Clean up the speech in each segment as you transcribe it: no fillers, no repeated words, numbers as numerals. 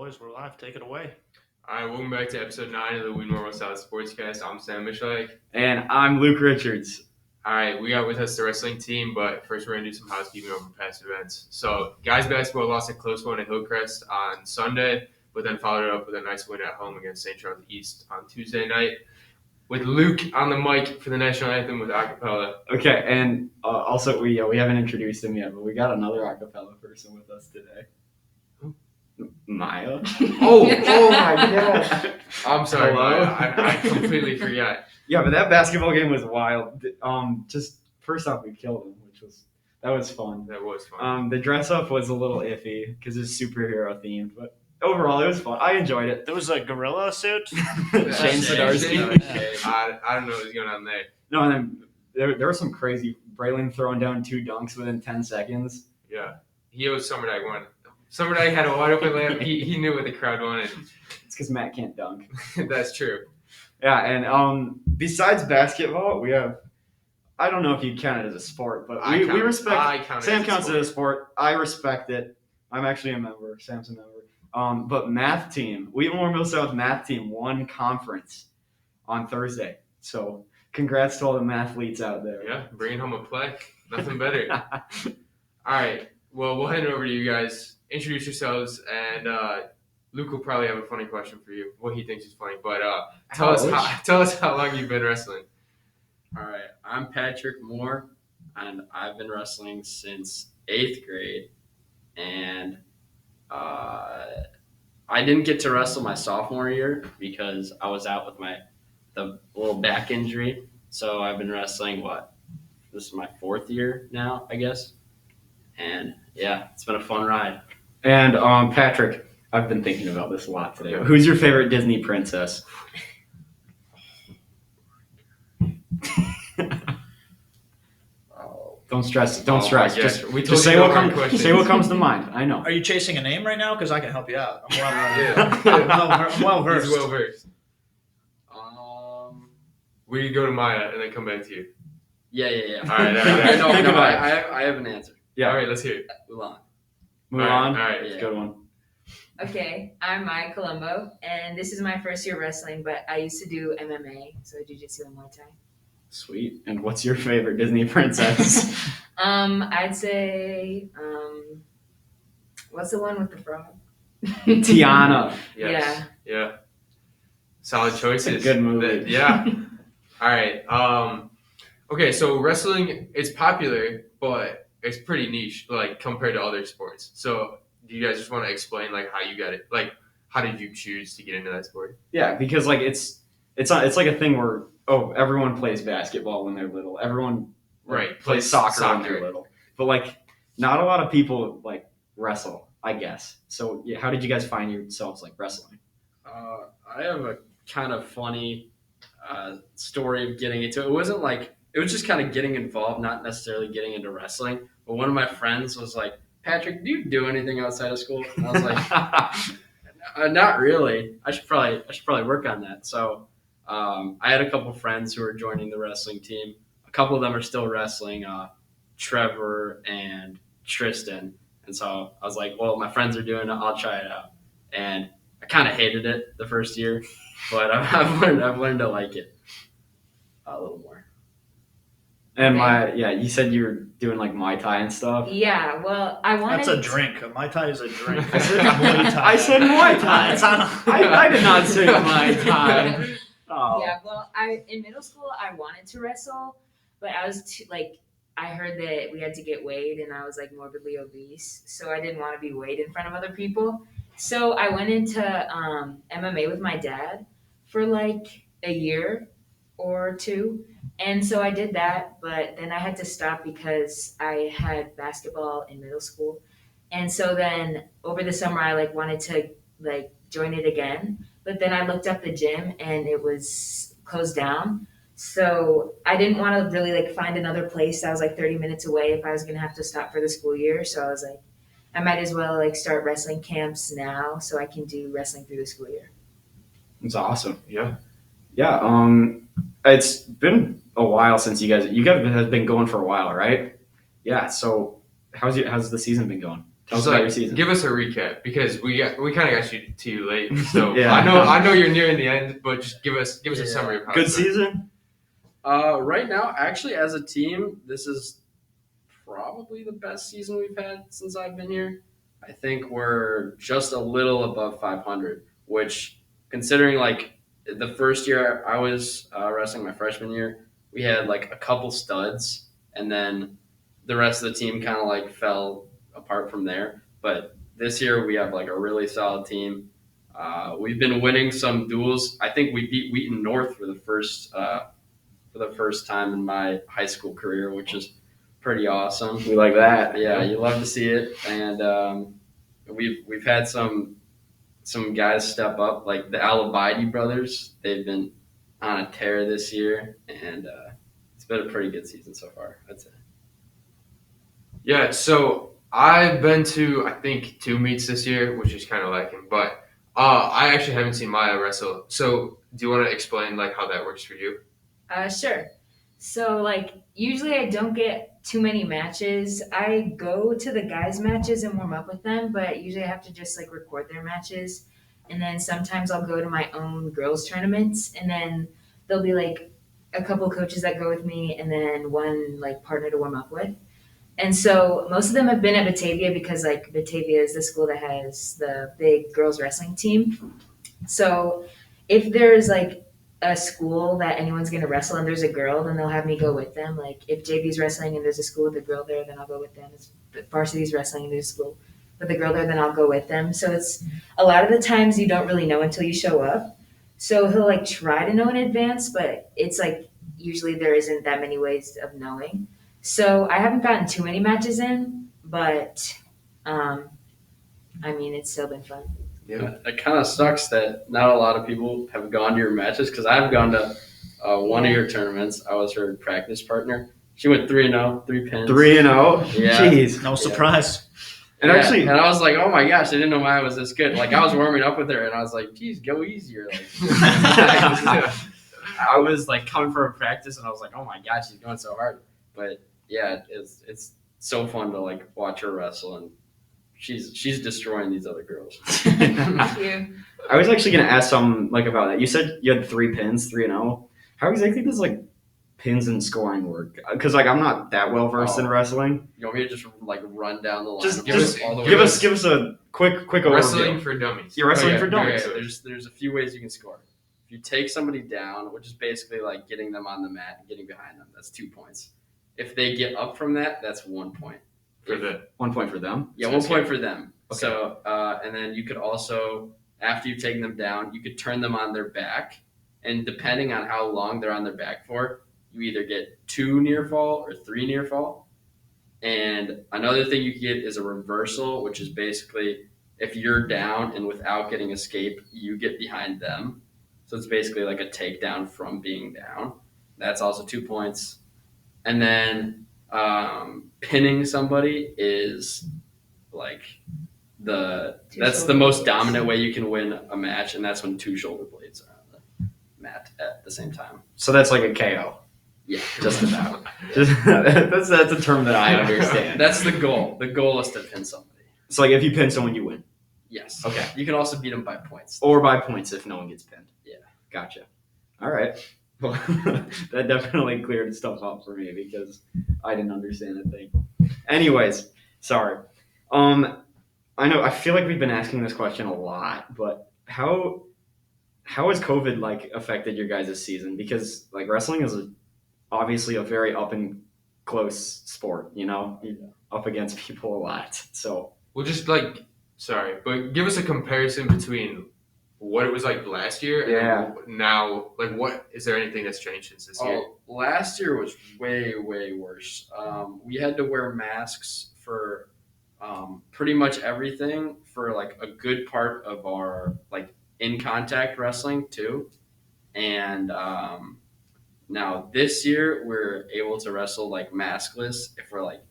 boys, we're live. Take it away. All right, welcome back to episode 9 of the WWS Sports Cast. I'm Sam Michalek. And I'm Luke Richards. All right, we got with us the wrestling team, but first we're going to do some housekeeping over past events. So, guys basketball lost a close one at Hillcrest on Sunday, but then followed it up with a nice win at home against St. Charles East on Tuesday night. With Luke on the mic for the national anthem with acapella. Okay, and also we haven't introduced him yet, but we got another acapella person with us today. Maya. Oh my God! I'm sorry, Hello? Maya. I completely forgot. Yeah, but that basketball game was wild. Just first off, we killed him, that was fun. That was fun. The dress up was a little iffy because it's superhero themed, but overall it was fun. I enjoyed it. There was a gorilla suit. Shane Zdarsky. I don't know what was going on there. No, and then there was some crazy Braylon throwing down 2 dunks within 10 seconds. Yeah, he owes Summerdag one. Summerdag had a wide open layup. He knew what the crowd wanted. It's because Matt can't dunk. That's true. Yeah, and besides basketball, we have, I don't know if you'd count it as a sport, but we respect, Sam counts it as a sport. I respect it. I'm actually a member. Sam's a member. But math team, Wheaton Warrenville South math team won conference on Thursday. So congrats to all the mathletes out there. Yeah, bringing home a plaque. Nothing better. All right. Well, we'll hand it over to you guys. Introduce yourselves, and Luke will probably have a funny question for you. What he thinks is funny, but tell us how long you've been wrestling. All right, I'm Patrick Moore, and I've been wrestling since 8th grade, and I didn't get to wrestle my sophomore year because I was out with the little back injury. So I've been wrestling. This is my 4th year now, I guess, and yeah, it's been a fun ride. And Patrick, I've been thinking about this a lot today. Who's your favorite Disney princess? Don't stress. Don't stress. Just say what comes to mind. I know. Are you chasing a name right now? Because I can help you out. I'm well versed. He's well versed. We can go to Maya and then come back to you. Yeah. All right. I have an answer. Yeah. All right. Let's hear it. Mulan. All right. It's a good one. Okay, I'm Maya Kalombo, and this is my first year wrestling, but I used to do MMA, so Jiu-Jitsu and Muay Thai. Sweet. And what's your favorite Disney princess? I'd say, what's the one with the frog? Tiana. Yes. Yeah. Solid choices. It's a good movie. Yeah. All right. Okay, so wrestling is popular, but it's pretty niche, like compared to other sports. So, do you guys just want to explain like how you got it? Like, how did you choose to get into that sport? Yeah, because like it's like a thing where everyone plays basketball when they're little. Everyone plays soccer when they're little. But like not a lot of people like wrestle, I guess. So yeah, how did you guys find yourselves like wrestling? I have a kind of funny story of getting into it. It was just kind of getting involved, not necessarily getting into wrestling. But one of my friends was like, "Patrick, do you do anything outside of school?" And I was like, "Not really. I should probably work on that." So I had a couple friends who were joining the wrestling team. A couple of them are still wrestling, Trevor and Tristan. And so I was like, well, my friends are doing it. I'll try it out. And I kind of hated it the first year, but I've learned to like it a little more. And you said you were doing like Muay Thai and stuff. Yeah, well, I wanted. That's a drink. A Mai Tai is a drink. I said Muay Thai. I did not say Muay Thai. Oh. Yeah, well, in middle school I wanted to wrestle, but I was I heard that we had to get weighed, and I was like morbidly obese, so I didn't want to be weighed in front of other people. So I went into MMA with my dad for like a year or 2. And so I did that, but then I had to stop because I had basketball in middle school. And so then over the summer, I wanted to join it again. But then I looked up the gym and it was closed down. So I didn't want to really find another place that was 30 minutes away if I was going to have to stop for the school year. So I was like, I might as well start wrestling camps now so I can do wrestling through the school year. It's awesome. Yeah. Yeah. It's been a while since you guys have been going for a while, right? Yeah. So how's the season been going? Tell us about your season. Give us a recap because we kind of got you too late. So Yeah. I know you're nearing the end, but just give us a summary of how Good it's been. season? Right now, actually, as a team, this is probably the best season we've had since I've been here. I think we're just a little above 500, which, considering like the first year I was wrestling, my freshman year, we had like a couple studs, and then the rest of the team kind of like fell apart from there. But this year we have like a really solid team. We've been winning some duels. I think we beat Wheaton North for the first time in my high school career, which is pretty awesome. We like that. Yeah, you love to see it. And we've had some guys step up, like the Alabidi brothers. They've been on a tear this year, and it's been a pretty good season so far, I'd say. Yeah, so I've been to, I think, 2 meets this year, which is kind of lacking. But I actually haven't seen Maya wrestle. So do you want to explain like how that works for you? Sure. So, like, usually I don't get too many matches. I go to the guys' matches and warm up with them, but usually I have to just, like, record their matches. And then sometimes I'll go to my own girls' tournaments, and then there'll be, like, a couple coaches that go with me and then one, like, partner to warm up with. And so most of them have been at Batavia because, like, Batavia is the school that has the big girls' wrestling team. So if there's, like, a school that anyone's going to wrestle and there's a girl, then they'll have me go with them. Like if JV's wrestling and there's a school with a girl there, then I'll go with them. If varsity's wrestling and there's a school with a girl there, then I'll go with them. So it's a lot of the times you don't really know until you show up. So he'll like try to know in advance, but it's like usually there isn't that many ways of knowing. So I haven't gotten too many matches in, but I mean, it's still been fun. Yeah. It kind of sucks that not a lot of people have gone to your matches because I've gone to one of your tournaments. I was her practice partner. She went 3-0, 3 pins. 3-0? Yeah. Jeez. No surprise. And actually, and I was like, oh my gosh, I didn't know Maya was this good. Like I was warming up with her, and I was like, geez, go easier. Like, I was like coming from a practice, and I was like, oh my gosh, she's going so hard. But yeah, it's so fun to like watch her wrestle, and she's destroying these other girls. Thank you. I was actually going to ask something like about that. You said you had 3 pins, 3-0. How exactly does like pins and scoring work? Because like I'm not that well versed in wrestling. You want me to just like run down the line? Just give us a quick overview. Wrestling for dummies. You're wrestling for dummies. Yeah. There's a few ways you can score. If you take somebody down, which is basically like getting them on the mat and getting behind them, that's 2 points. If they get up from that, that's 1 point. For the 1 point for them? Yeah, 1 point for them. Okay. So, and then you could also, after you've taken them down, you could turn them on their back. And depending on how long they're on their back for, you either get 2 near fall or 3 near fall. And another thing you can get is a reversal, which is basically if you're down and without getting escape, you get behind them. So it's basically like a takedown from being down. That's also 2 points. And then pinning somebody is like that's the most dominant way you can win a match, and that's when 2 shoulder blades are on the mat at the same time. So that's like a KO. Yeah, just about. That's a term that I understand. That's the goal. The goal is to pin somebody. So like if you pin someone, you win. Yes. Okay. You can also beat them by points. Or by points if no one gets pinned. Yeah. Gotcha. All right. Well, that definitely cleared stuff up for me because I didn't understand a thing. Anyways, sorry. I feel like we've been asking this question a lot, but how has COVID like affected your guys' season? Because like wrestling is obviously a very up and close sport, you know, up against people a lot. So well, just like but give us a comparison between what it was like last year and now. Like, what is there anything that's changed since this year? Last year was way worse. We had to wear masks for pretty much everything for like a good part of our like in contact wrestling too. And now this year we're able to wrestle like maskless if we're like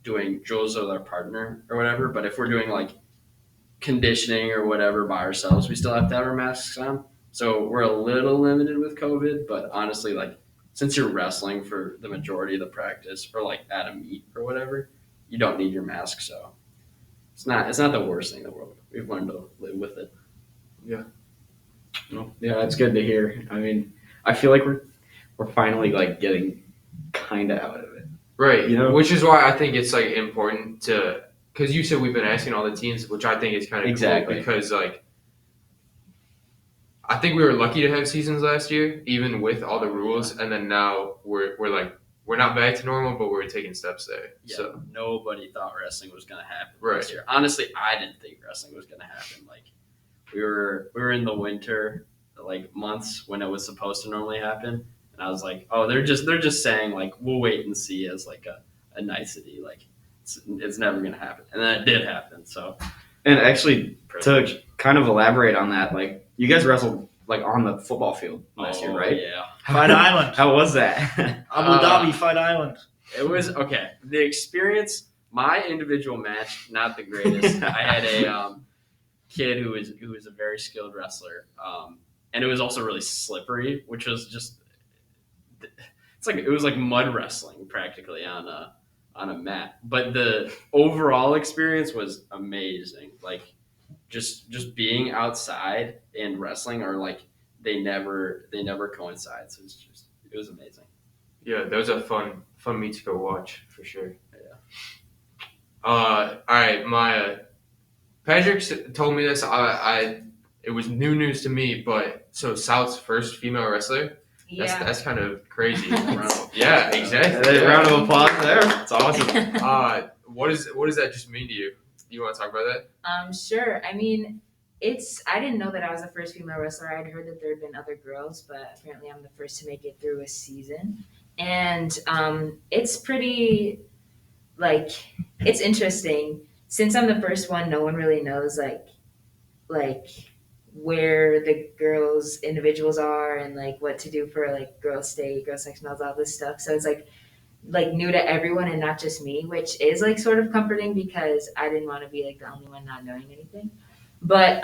doing drills with our partner or whatever. But if we're doing like conditioning or whatever by ourselves, we still have to have our masks on. So we're a little limited with COVID, but honestly, like since you're wrestling for the majority of the practice or like at a meet or whatever, you don't need your mask. So It's not the worst thing in the world. We've learned to live with it. Yeah. Well, yeah, that's good to hear. I mean, I feel like we're finally like getting kind of out of it. Right. Which is why I think it's like important to, because you said we've been asking all the teams, which I think is kind of exactly cool because like I think we were lucky to have seasons last year, even with all the rules, and then now we're not back to normal, but we're taking steps there. Yeah, so nobody thought wrestling was gonna happen this year. Honestly, I didn't think wrestling was gonna happen. Like we were in the winter like months when it was supposed to normally happen, and I was like, oh, they're just saying like we'll wait and see as like a nicety, like it's never gonna happen, and then it did happen. So, and actually to kind of elaborate on that, like you guys wrestled like on the football field last year, right? Yeah. Fight Island. How was that? Abu Dhabi Fight Island. It was okay. The experience, my individual match, not the greatest. I had a kid who was a very skilled wrestler, and it was also really slippery, which was just it was like mud wrestling practically on a mat. But the overall experience was amazing. Like just being outside and wrestling are like they never coincide. So it was amazing. Yeah, that was a fun meet to go watch for sure. Yeah. All right, Maya. Patrick told me this. It was new news to me, but so South's first female wrestler. Yeah. That's kind of crazy. Yeah, exactly. A round of applause there. It's awesome. What does that just mean to you? Do you want to talk about that? Sure. I mean, I didn't know that I was the first female wrestler. I'd heard that there had been other girls, but apparently I'm the first to make it through a season. And it's pretty, like, it's interesting. Since I'm the first one, no one really knows, like where the girls individuals are and, like, what to do for, like, girls state, girls sectionals, all this stuff. So it's, like new to everyone and not just me, which is, like, sort of comforting because I didn't want to be, like, the only one not knowing anything. But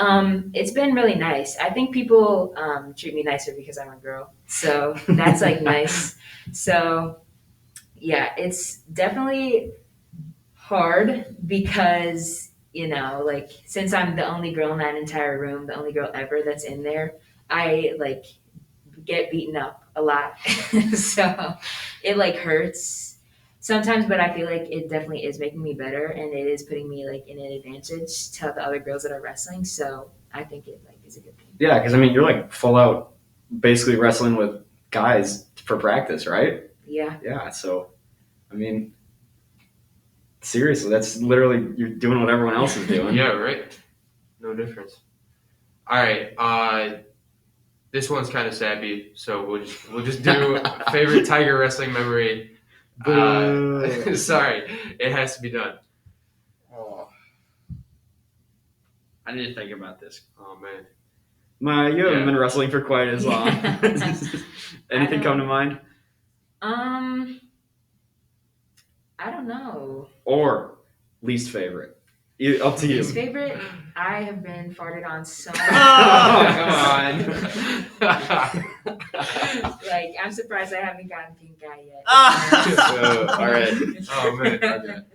it's been really nice. I think people treat me nicer because I'm a girl. So that's like nice. So yeah, it's definitely hard because, like since I'm the only girl in that entire room, the only girl ever that's in there, I like get beaten up a lot. So it like hurts sometimes, but I feel like it definitely is making me better and it is putting me like in an advantage to the other girls that are wrestling. So I think it like is a good thing. Yeah, because I mean you're like full out basically wrestling with guys for practice, right? Yeah. Yeah, so I mean seriously, that's literally you're doing what everyone else is doing. Yeah, right. No difference. All right, this one's kind of sappy, so we'll just do favorite Tiger wrestling memory. Sorry, it has to be done. Oh, I need to think about this. Oh man, Maya, you haven't been wrestling for quite as long. Anything come to mind? I don't know. Or least favorite? Up to you. Least favorite? I have been farted on so much. Oh, come on. Like, I'm surprised I haven't gotten pink eye yet. All right. Oh man.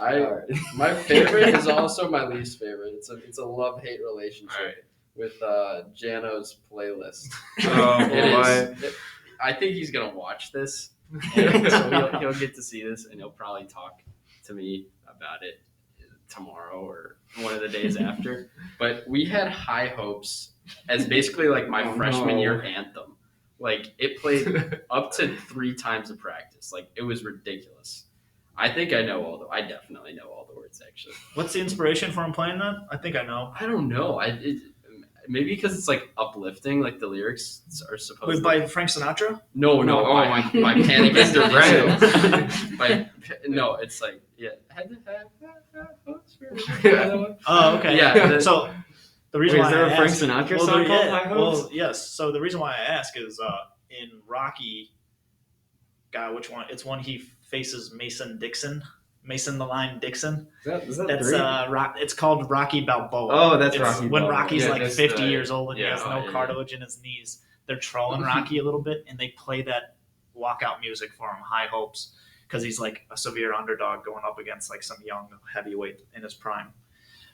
Okay. My favorite is also my least favorite. It's a love-hate relationship with Jano's playlist. Oh boy. I think he's gonna watch this, and so he'll get to see this, and he'll probably talk to me about it tomorrow or one of the days after. But we had high hopes as basically like my freshman year anthem. Like it played up to 3 times a practice. Like it was ridiculous. I think I definitely know all the words actually. What's the inspiration for him playing that? I think I know. I don't know. Maybe because it's like uplifting, like the lyrics are supposed. Wait, by Frank Sinatra? No. My Panic at the Disco. No, it's like Oh, okay. Yeah. So the reason why is there I a Frank ask, Sinatra song called High Hopes? Well, yes. So the reason why I ask is in Rocky. God, which one? It's one he faces Mason the Line Dixon. Is that That's 3? It's called Rocky Balboa. Oh, that's It's Rocky when Balboa. Rocky's like 50 years old and he has no yeah. cartilage in his knees. They're trolling Rocky a little bit, and they play that walkout music for him, High Hopes. because he's like a severe underdog going up against like some young heavyweight in his prime.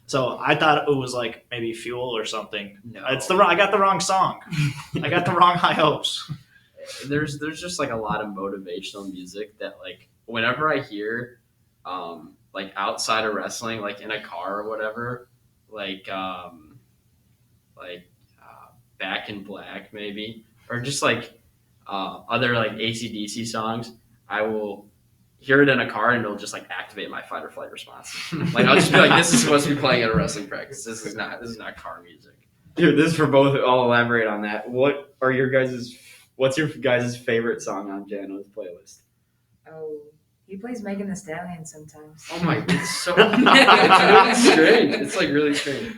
So I thought it was like maybe Fuel or something. No. I got the wrong song. I got the wrong High Hopes. There's just like a lot of motivational music that like whenever I hear like outside of wrestling, like in a car or whatever, like Back in Black maybe, or just like other like AC/DC songs, I will hear it in a car and it'll just like activate my fight or flight response. Like I'll just be like, this is supposed to be playing at a wrestling practice. This is not car music. Dude, this is for both. I'll elaborate on that. What's your guys' favorite song on Jano's playlist? Oh, he plays Megan Thee Stallion sometimes. Oh my, it's so it's really strange. It's like really strange.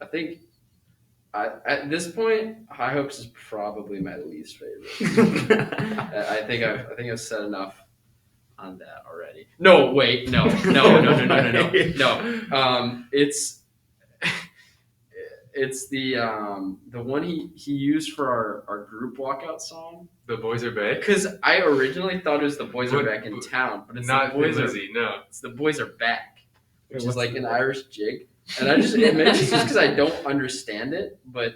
I think at this point, High Hopes is probably my least favorite. I think I've said enough on that already. No, wait, no. It's the one he used for our group walkout song. The Boys Are Back. Because I originally thought it was The Boys Are Back in Town, but it's not The Boys Lizzie, no. It's The Boys Are Back, which is like an Irish jig. And maybe it's just because I don't understand it, but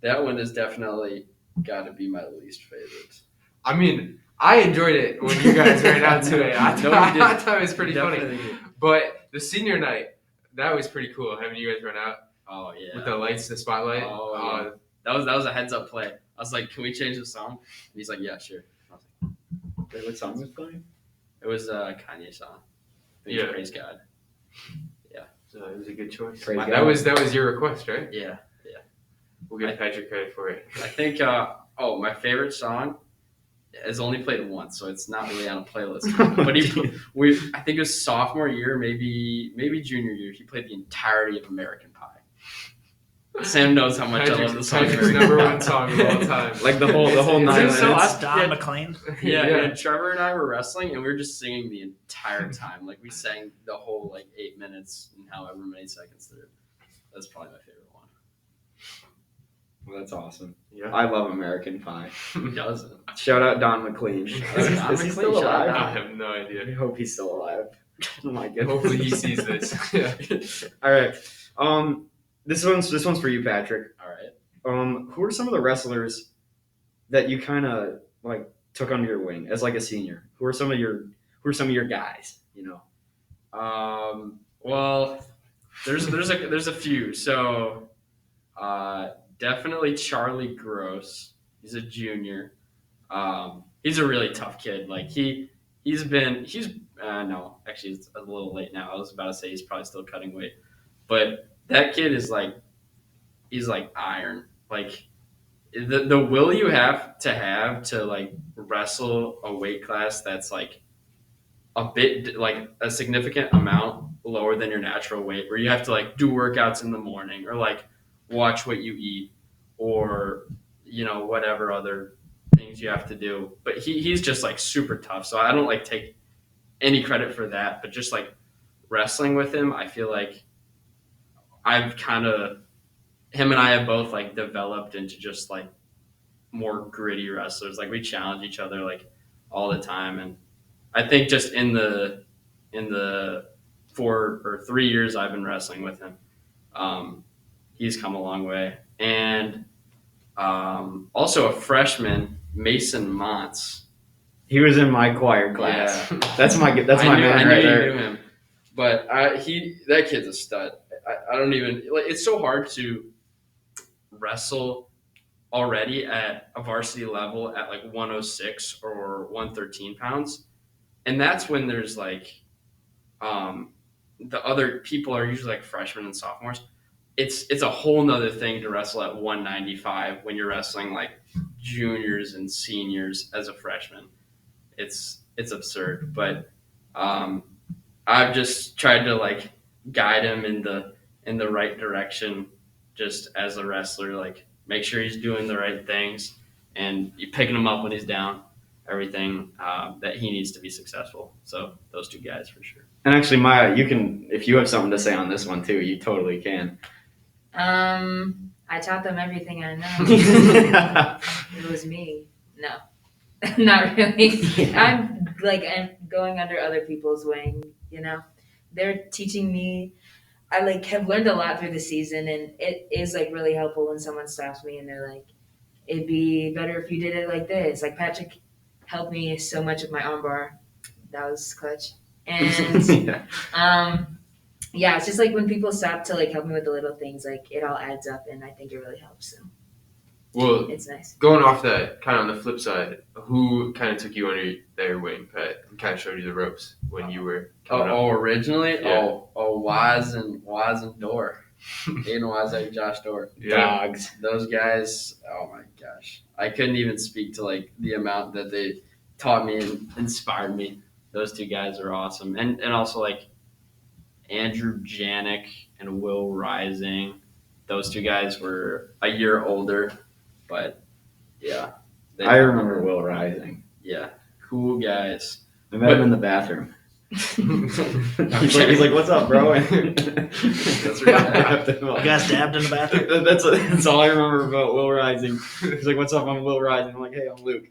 that one is definitely got to be my least favorite. I mean, I enjoyed it when you guys ran out to it. I thought it was pretty funny. But the senior night, that was pretty cool, having you guys run out. Oh yeah. With the lights, the spotlight. Oh, yeah. That was a heads up play. I was like, "Can we change the song?" And he's like, "Yeah, sure." I was like, Wait, what song was playing? it was a Kanye song. Yeah. Praise God. So it was a good choice. Praise That was your request, right? Yeah. We'll give Patrick credit for it. I think. My favorite song is only played once, so it's not really on a playlist. But I think it was sophomore year, maybe junior year. He played the entirety of American Pie. Sam knows how much I love the song. Patrick's number one song of all time. Like the whole 9 minutes. Don McLean. Yeah, and Trevor and I were wrestling, and we were just singing the entire time. Like we sang the whole like 8 minutes and however many seconds through. That's probably my favorite one. Well, that's awesome. Yeah. I love American Pie. Who doesn't? Shout out Don McLean. Is he still alive? I have no idea. I hope he's still alive. Oh my goodness. Hopefully he sees this. Yeah. All right. This one's for you, Patrick. All right. Who are some of the wrestlers that you kind of like took under your wing as like a senior? Who are some of your guys? You know. Well, there's a few. So, definitely Charlie Gross. He's a junior. He's a really tough kid. Like no, actually it's a little late now. I was about to say he's probably still cutting weight, but that kid is like, he's like iron. Like the will you have to like wrestle a weight class that's like a bit like a significant amount lower than your natural weight, where you have to like do workouts in the morning or like watch what you eat or, you know, whatever other things you have to do. But he's just like super tough. So I don't like take any credit for that, but just like wrestling with him, I feel like him and I have both like developed into just like more gritty wrestlers. Like we challenge each other like all the time. And I think just in the 4 or 3 years I've been wrestling with him, he's come a long way. And also a freshman, Mason Montz. He was in my choir class. Yeah. That's my man I right knew there. you knew him, but that kid's a stud. I don't even like. It's so hard to wrestle already at a varsity level at like 106 or 113 pounds, and that's when there's like, the other people are usually like freshmen and sophomores. It's a whole nother thing to wrestle at 195 when you're wrestling like juniors and seniors as a freshman. It's absurd, but I've just tried to like guide him in the right direction, just as a wrestler. Like make sure he's doing the right things and you picking him up when he's down. Everything that he needs to be successful. So those two guys for sure. And actually, Maya, you can, if you have something to say on this one too, you totally can. I taught them everything I know. It was me. No. Not really. Yeah. I'm going under other people's wing, They're teaching me. I have learned a lot through the season, and it is really helpful when someone stops me and they're like, it'd be better if you did it like this. Like Patrick helped me so much with my armbar. That was clutch. And yeah, it's just when people stop to help me with the little things, it all adds up, and I think it really helps. So Well, it's nice. Going off that, kind of on the flip side, who kind of took you under their wing, Pat, and kind of showed you the ropes when you were coming up? Originally? Yeah. Waz and Dorr. Aiden Waz, Josh Dorr. Yeah. Dogs. Those guys, oh my gosh. I couldn't even speak to the amount that they taught me and inspired me. Those two guys are awesome. And also Andrew Janik and Will Rising. Those two guys were a year older, but yeah. I remember Will Rising. Yeah. Cool guys. I met him in the bathroom. He's like, "What's up, bro?" That's right. You guys dabbed in the bathroom? That's all I remember about Will Rising. He's like, "What's up? I'm Will Rising." I'm like, "Hey, I'm Luke."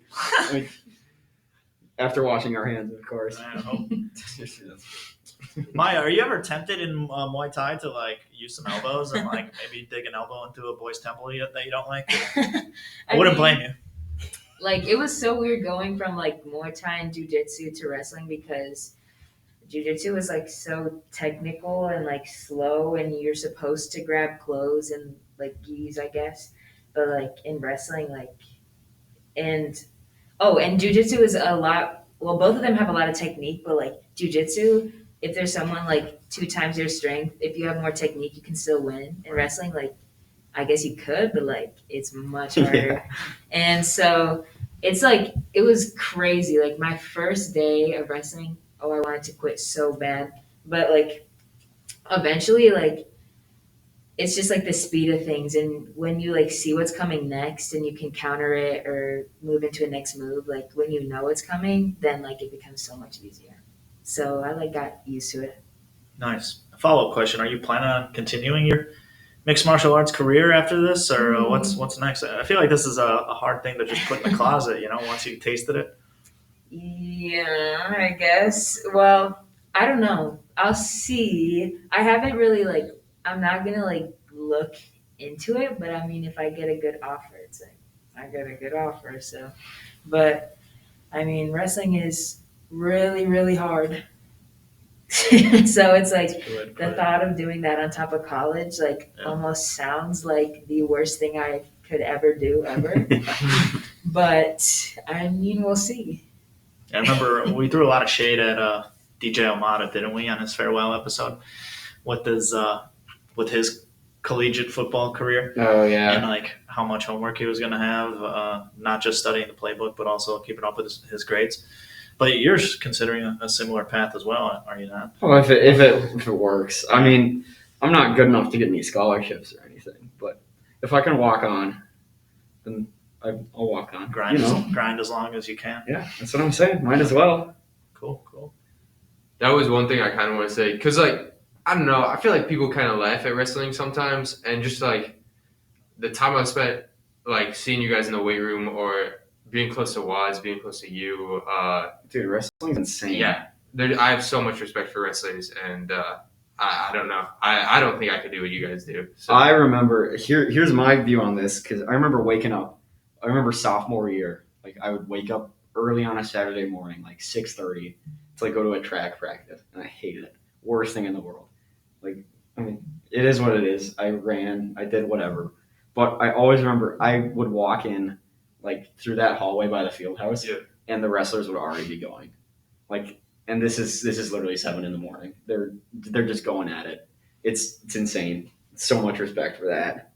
After washing our hands, of course. Maya, are you ever tempted in Muay Thai to use some elbows and maybe dig an elbow into a boy's temple that you don't like? I wouldn't blame you. It was so weird going from Muay Thai and Jiu-Jitsu to wrestling, because Jiu-Jitsu is so technical and slow, and you're supposed to grab clothes and gis, I guess. But in wrestling, and Jiu-Jitsu is a lot. Well, both of them have a lot of technique, but Jiu-Jitsu, if there's someone 2 times your strength, if you have more technique, you can still win. In wrestling, I guess you could, but it's much harder. Yeah. And so it's it was crazy. My first day of wrestling, I wanted to quit so bad. But eventually, it's just the speed of things, and when you see what's coming next and you can counter it or move into a next move, when you know it's coming, then it becomes so much easier. So I got used to it. Nice. A follow-up question: are you planning on continuing your mixed martial arts career after this, or what's next? I feel like this is a hard thing to just put in the closet, once you tasted it. Yeah, I guess. Well, I don't know. I'll see. I haven't really I'm not gonna look into it, but I mean, if I get a good offer, it's I get a good offer. So, but I mean, wrestling is really, really hard. So it's the thought of doing that on top of college, almost sounds like the worst thing I could ever do ever. But I mean, we'll see. I remember we threw a lot of shade at DJ Almada, didn't we, on his farewell episode with his collegiate football career? Oh yeah. And how much homework he was going to have, not just studying the playbook, but also keeping up with his grades. But you're considering a similar path as well, are you not? Well, if it works, I mean, I'm not good enough to get any scholarships or anything, but if I can walk on, then I'll walk on. Grind as long as you can. Yeah, that's what I'm saying. Might as well. Cool. That was one thing I kind of want to say, because I don't know, I feel like people kind of laugh at wrestling sometimes, and just the time I spent seeing you guys in the weight room or being close to Waz, being close to you. Dude, wrestling's insane. Yeah. I have so much respect for wrestlers, and I don't know. I don't think I could do what you guys do. So. I remember, here's my view on this, because I remember waking up. I remember sophomore year, I would wake up early on a Saturday morning, 6:30, to go to a track practice, and I hated it. Worst thing in the world. I mean, it is what it is. I ran, I did whatever. But I always remember I would walk in through that hallway by the field house, yeah. And the wrestlers would already be going. And this is literally 7 a.m. They're just going at it. It's insane. So much respect for that.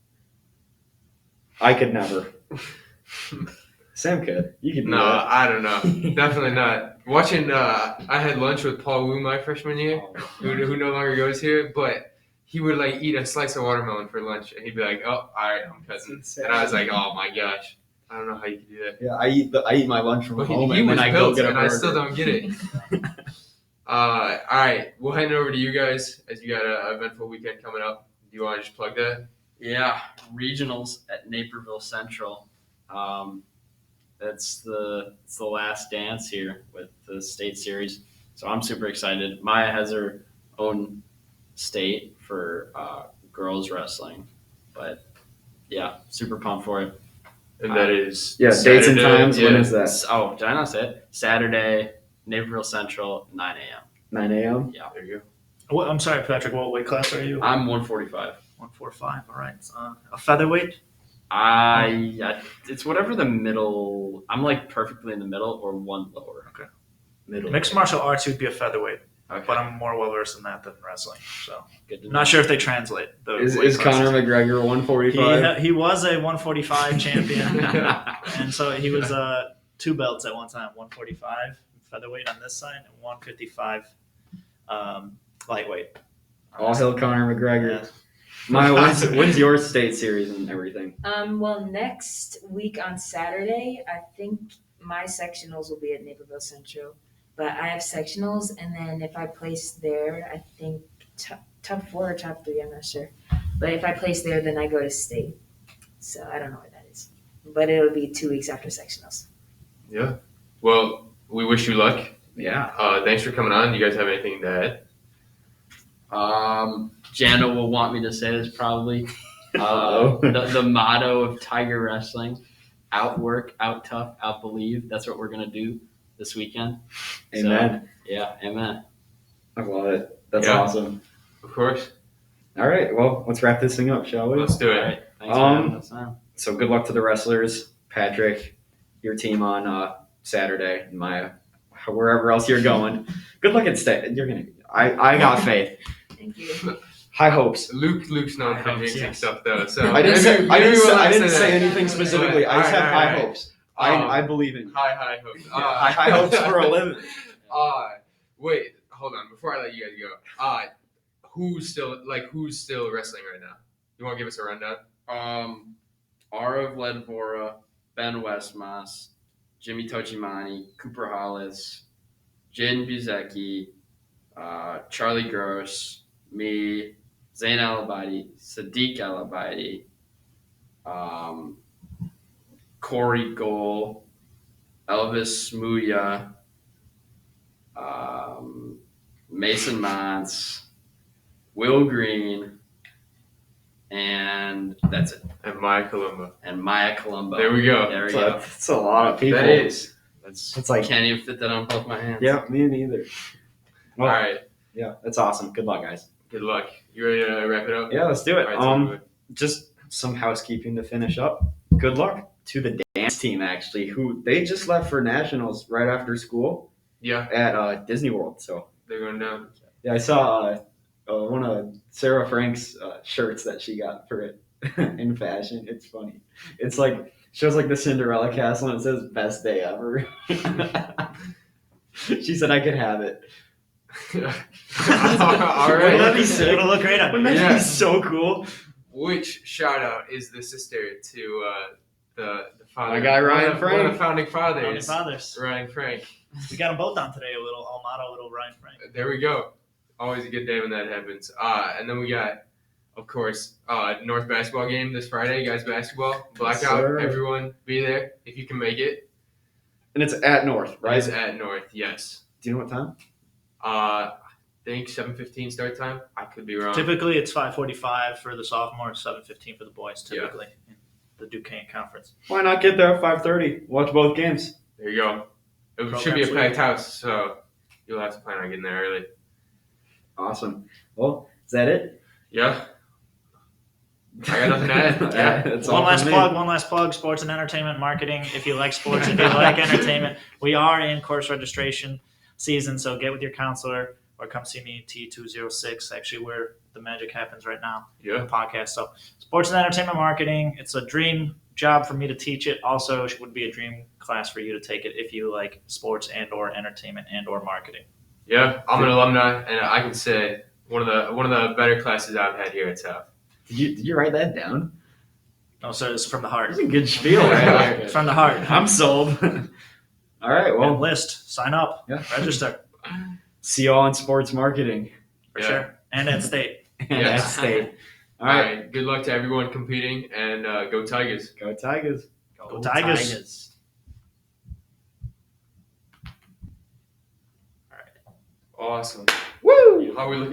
I could never. Sam could. You could do No, that. I don't know. Definitely not. Watching, I had lunch with Paul Wu my freshman year, who no longer goes here, but he would eat a slice of watermelon for lunch, and he'd be like, "Oh, all right, I'm cutting." And I was like, "Oh my gosh, I don't know how you can do that." Yeah, I eat my lunch from home, He and then was I go built, get a and burger. I still don't get it. All right, we'll hand it over to you guys as you got an eventful weekend coming up. Do you want to just plug that? Yeah, regionals at Naperville Central. it's the last dance here with the state series. So I'm super excited. Maya has her own state for girls wrestling, but yeah, super pumped for it. And that is dates and times. When is that? Oh, did I not say it? Saturday, Naperville Central, 9 a.m. 9 a.m. Yeah. There you What, I'm sorry, Patrick. What weight class are you? I'm 145. 145. All right. A featherweight. It's whatever the middle. I'm like perfectly in the middle or one lower. Okay. Middle. Mixed martial arts, you'd be a featherweight, Okay. but I'm more well versed in that than wrestling. So Good to I'm know. not sure if they translate. Is Conor McGregor 145? He was a 145 champion, and so he was 2 belts at one time: 145 featherweight on this side and 155 lightweight. All hail Conor McGregor. Yeah. Maya, when's your state series and everything? Well, next week on Saturday, I think my sectionals will be at Naperville Central, but I have sectionals, and then if I place there, I think top 4 or top 3, I'm not sure. But if I place there, then I go to state. So I don't know where that is, but it'll be 2 weeks after sectionals. Yeah. Well, we wish you luck. Yeah. Thanks for coming on. Do you guys have anything to add? Jana will want me to say this probably. Uh-oh. The motto of Tiger Wrestling: outwork, out tough, out believe. That's what we're gonna do this weekend. Amen. So, yeah, amen. I love it. That's Yeah. awesome. Of course. All right. Well, let's wrap this thing up, shall we? Let's do it. All right, thanks for having us on. So good luck to the wrestlers, Patrick, your team on Saturday, and Maya, wherever else you're going. Good luck at state. You're gonna. I got faith. Thank you. High hopes. Luke's known for hopes, jinxing yes. stuff though. So I didn't say. I didn't say that. anything specifically. I just All have right, high all right. hopes. I believe in you. High hopes. High hopes for a living. Wait, hold on. Before I let you guys go, who's still wrestling right now? You want to give us a rundown? Arav Ledvora, Ben Westmas, Jimmy Tochimani, Cooper Hollis, Jin Buzecki, Charlie Gross, me, Zayn Alabaidi, Sadiq Alabaidi, Corey Goal, Elvis Smuya, Mason Montz, Will Green, and that's it. And Maya Kalombo. And Maya Kalombo. There we go. There we go. That's a lot of people. That is. It's like. Can't even fit that on both my hands. Yeah, me neither. Well, All right. Yeah, that's awesome. Good luck, guys. Good luck. You ready to wrap it up? Yeah, let's do it. All right, Just some housekeeping to finish up. Good luck to the dance team, actually, who they just left for nationals right after school Yeah, at Disney World. So they're going down. yeah, I saw one of Sarah Frank's shirts that she got for it in fashion. It's funny. It's like shows like the Cinderella castle and it says "Best day ever." She said I could have it. All Wouldn't right. that be sick? It'll look great on you. Wouldn't that Yeah. be so cool? Which shout out is the sister to the father? My guy, Ryan one of Frank. the founding Founding fathers. fathers. Ryan Frank. We got them both on today. A little Almato, a little Ryan Frank. There we go. Always a good day when that happens. And then we got, of course, North basketball game this Friday. Guys basketball blackout. Yes, sir. Everyone be there if you can make it. And it's at North, right? It's at North. Yes. Do you know what time? I think 7:15 start time. I could be wrong. Typically, it's 5:45 for the sophomores, 7:15 for the boys. Typically, in the Duquesne Conference. Why not get there at 5:30? Watch both games. There you go. It Program should be a suite. packed house, so you'll have to plan on getting there early. Awesome. Well, is that it? Yeah. I got nothing to add. Yeah. That's One all last from me. plug. One last plug. Sports and entertainment marketing. If you like sports, if you like entertainment, we are in course registration season. So get with your counselor or come see me T206. Actually, where the magic happens right now. Yeah. The podcast. So sports and entertainment marketing. It's a dream job for me to teach it. Also, it would be a dream class for you to take it if you like sports and or entertainment and or marketing. Yeah, I'm an alumni, and I can say one of the better classes I've had here at South. Did you write that down? No, so it's from the heart. That's a good spiel right there. It's from the heart. I'm sold. All right. Well, Well, list, sign up, Yeah. register see you all in sports marketing for Yeah. sure, and at state. and Yes. at state. All right. Good luck to everyone competing, and go Tigers. Go Tigers. Go Tigers. Awesome. Woo! How are we looking?